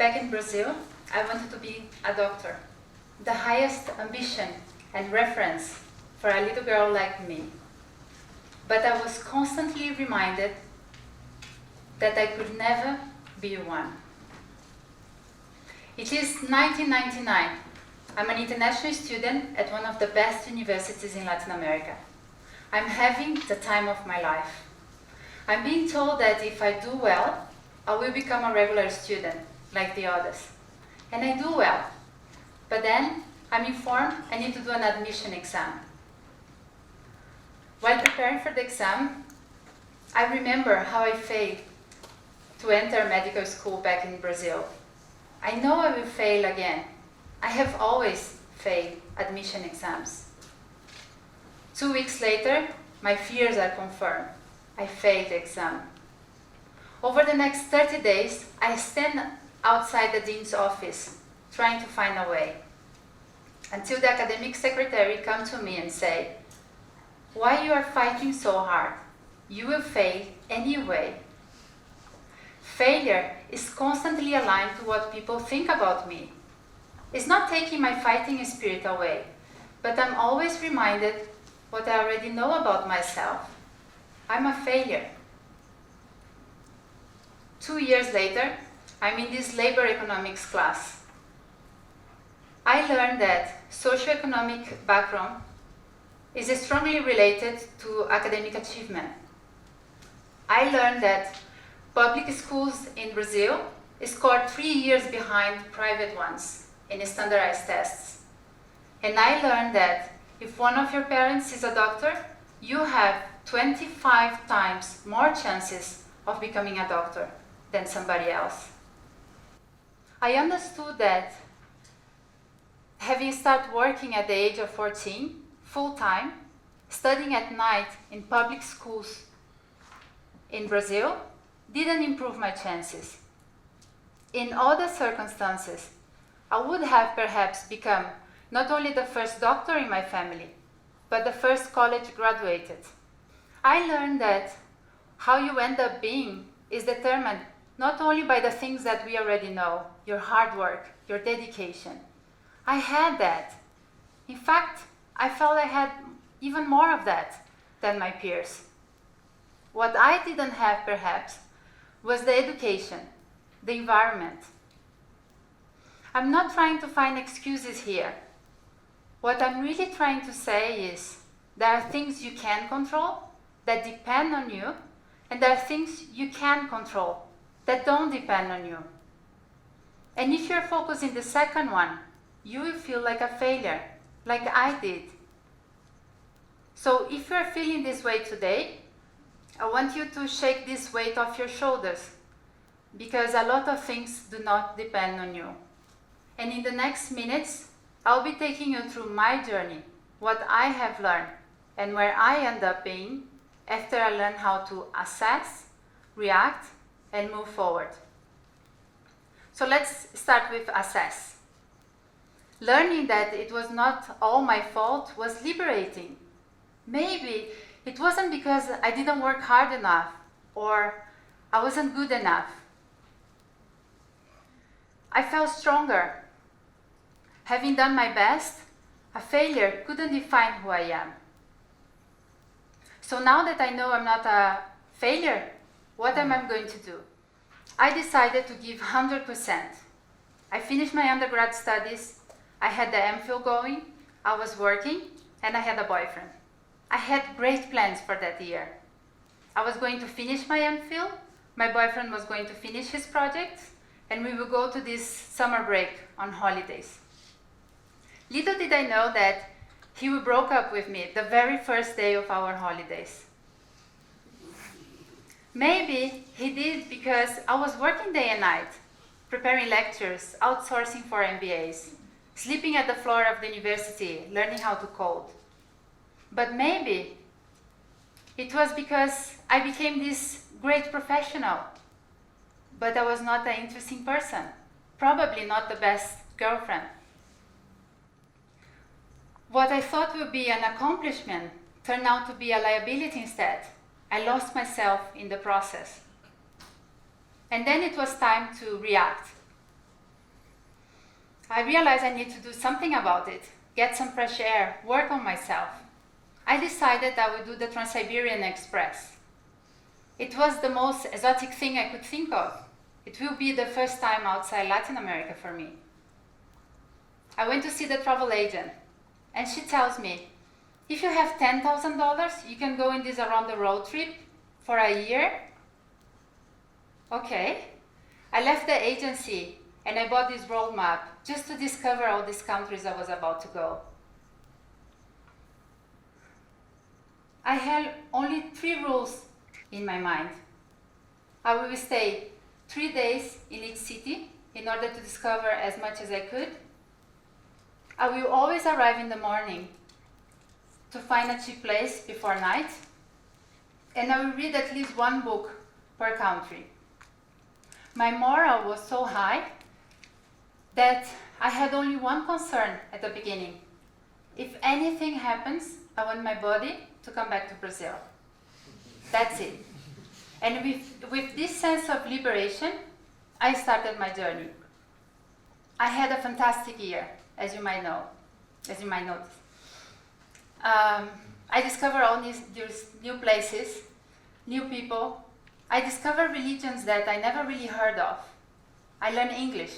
back in Brazil, I wanted to be a doctor, the highest ambition and reference for a little girl like me. But I was constantly reminded that I could never be one. It is 1999. I'm an international student at one of the best universities in Latin America. I'm having the time of my life. I'm being told that if I do well, I will become a regular student, like the others. And I do well. But then, I'm informed I need to do an admission exam. While preparing for the exam, I remember how I failed to enter medical school back in Brazil. I know I will fail again. I have always failed admission exams. 2 weeks later, my fears are confirmed. I failed the exam. Over the next 30 days, I stand outside the dean's office, trying to find a way, until the academic secretary comes to me and say, "Why you are fighting so hard? You will fail anyway." Failure is constantly aligned to what people think about me. It's not taking my fighting spirit away, but I'm always reminded what I already know about myself. I'm a failure. 2 years later, I'm in this labor economics class. I learned that socioeconomic background is strongly related to academic achievement. I learned that public schools in Brazil scored 3 years behind private ones in standardized tests. And I learned that if one of your parents is a doctor, you have 25 times more chances of becoming a doctor than somebody else. I understood that having started working at the age of 14, full-time, studying at night in public schools in Brazil, didn't improve my chances. In other circumstances, I would have perhaps become not only the first doctor in my family, but the first college graduated. I learned that how you end up being is determined not only by the things that we already know, your hard work, your dedication. I had that. In fact, I felt I had even more of that than my peers. What I didn't have, perhaps, was the education, the environment. I'm not trying to find excuses here. What I'm really trying to say is there are things you can control that depend on you, and there are things you can control that don't depend on you. And if you're focused in the second one, you will feel like a failure, like I did. So if you're feeling this way today, I want you to shake this weight off your shoulders, because a lot of things do not depend on you. And in the next minutes, I'll be taking you through my journey, what I have learned, and where I end up being after I learn how to assess, react, and move forward. So let's start with assess. Learning that it was not all my fault was liberating. Maybe it wasn't because I didn't work hard enough or I wasn't good enough. I felt stronger. Having done my best, a failure couldn't define who I am. So now that I know I'm not a failure, what am I going to do? I decided to give 100%. I finished my undergrad studies, I had the MPhil going, I was working, and I had a boyfriend. I had great plans for that year. I was going to finish my MPhil, my boyfriend was going to finish his project, and we will go to this summer break on holidays. Little did I know that he broke up with me the very first day of our holidays. Maybe he did because I was working day and night, preparing lectures, outsourcing for MBAs, sleeping at the floor of the university, learning how to code. But maybe it was because I became this great professional, but I was not an interesting person, probably not the best girlfriend. What I thought would be an accomplishment turned out to be a liability instead. I lost myself in the process. And then it was time to react. I realized I need to do something about it, get some fresh air, work on myself. I decided I would do the Trans-Siberian Express. It was the most exotic thing I could think of. It will be the first time outside Latin America for me. I went to see the travel agent, and she tells me, if you have $10,000, you can go in this around-the-road trip for a year. Okay. I left the agency and I bought this road map just to discover all these countries I was about to go. I had only 3 rules in my mind. I will stay 3 days in each city in order to discover as much as I could. I will always arrive in the morning to find a cheap place before night. And I will read at least 1 book per country. My morale was so high that I had only one concern at the beginning. If anything happens, I want my body to come back to Brazil. That's it. And with this sense of liberation, I started my journey. I had a fantastic year, as you might notice. I discovered all these new places, new people. I discovered religions that I never really heard of. I learned English.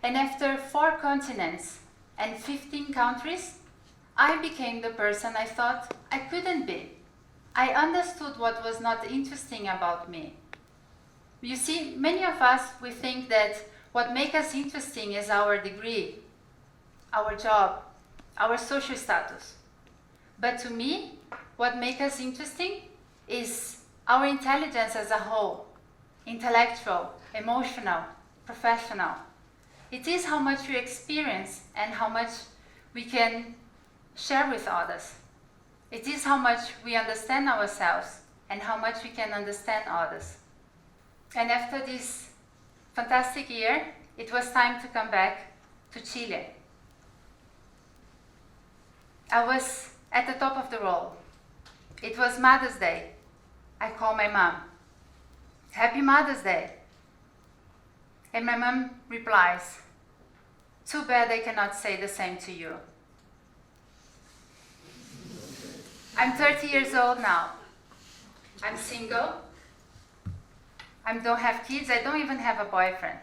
And after 4 continents and 15 countries, I became the person I thought I couldn't be. I understood what was not interesting about me. You see, many of us, we think that what makes us interesting is our degree, our job, our social status. But to me, what makes us interesting is our intelligence as a whole, intellectual, emotional, professional. It is how much we experience and how much we can share with others. It is how much we understand ourselves and how much we can understand others. And after this fantastic year, it was time to come back to Chile. I was at the top of the roll. It was Mother's Day. I called my mom. Happy Mother's Day. And my mom replies, too bad I cannot say the same to you. I'm 30 years old now. I'm single. I don't have kids. I don't even have a boyfriend.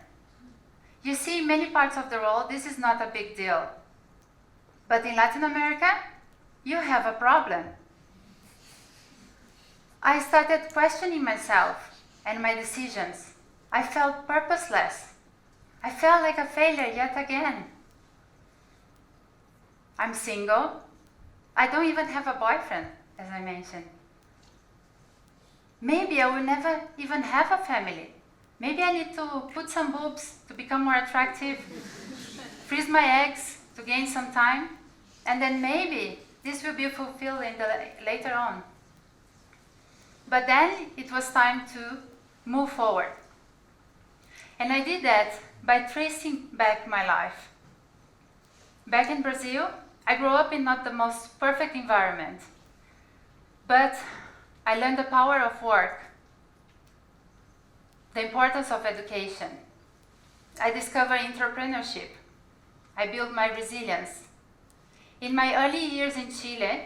You see, in many parts of the world, this is not a big deal. But in Latin America, you have a problem. I started questioning myself and my decisions. I felt purposeless. I felt like a failure yet again. I'm single. I don't even have a boyfriend, as I mentioned. Maybe I will never even have a family. Maybe I need to put some boobs to become more attractive, freeze my eggs to gain some time, and then maybe this will be fulfilled later on. But then it was time to move forward. And I did that by tracing back my life. Back in Brazil, I grew up in not the most perfect environment, but I learned the power of work, the importance of education. I discovered entrepreneurship. I built my resilience. In my early years in Chile,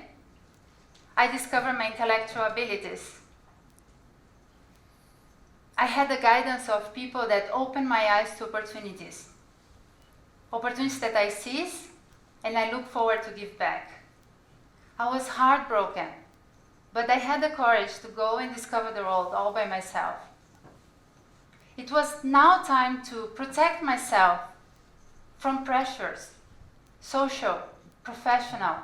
I discovered my intellectual abilities. I had the guidance of people that opened my eyes to opportunities that I seize and I look forward to give back. I was heartbroken, but I had the courage to go and discover the world all by myself. It was now time to protect myself from pressures, social, professional.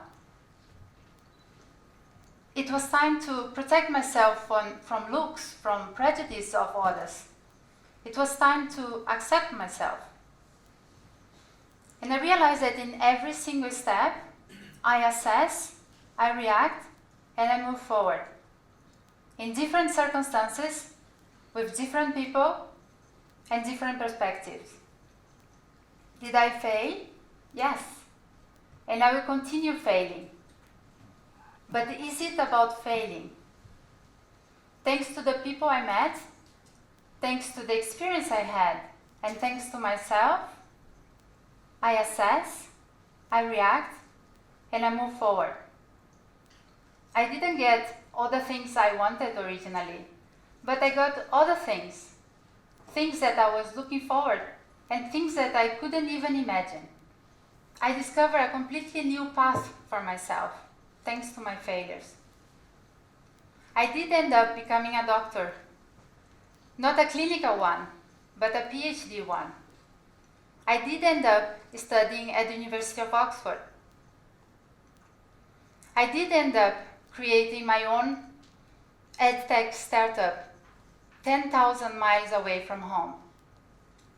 It was time to protect myself from looks, from prejudice of others. It was time to accept myself. And I realized that in every single step, I assess, I react, and I move forward. In different circumstances, with different people, and different perspectives. Did I fail? Yes. And I will continue failing. But is it about failing? Thanks to the people I met, thanks to the experience I had, and thanks to myself, I assess, I react, and I move forward. I didn't get all the things I wanted originally, but I got other things that I was looking forward, and things that I couldn't even imagine. I discovered a completely new path for myself, thanks to my failures. I did end up becoming a doctor, not a clinical one, but a PhD one. I did end up studying at the University of Oxford. I did end up creating my own edtech startup 10,000 miles away from home.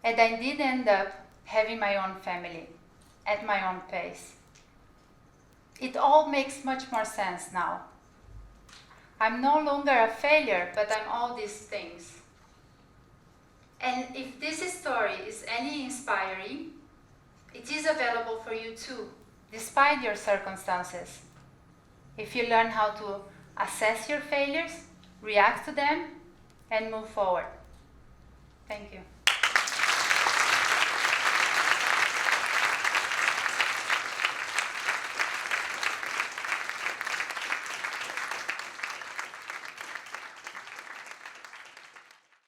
And I did end up having my own family at my own pace. It all makes much more sense now. I'm no longer a failure, but I'm all these things. And if this story is any inspiring, it is available for you too, despite your circumstances. If you learn how to assess your failures, react to them, and move forward. Thank you.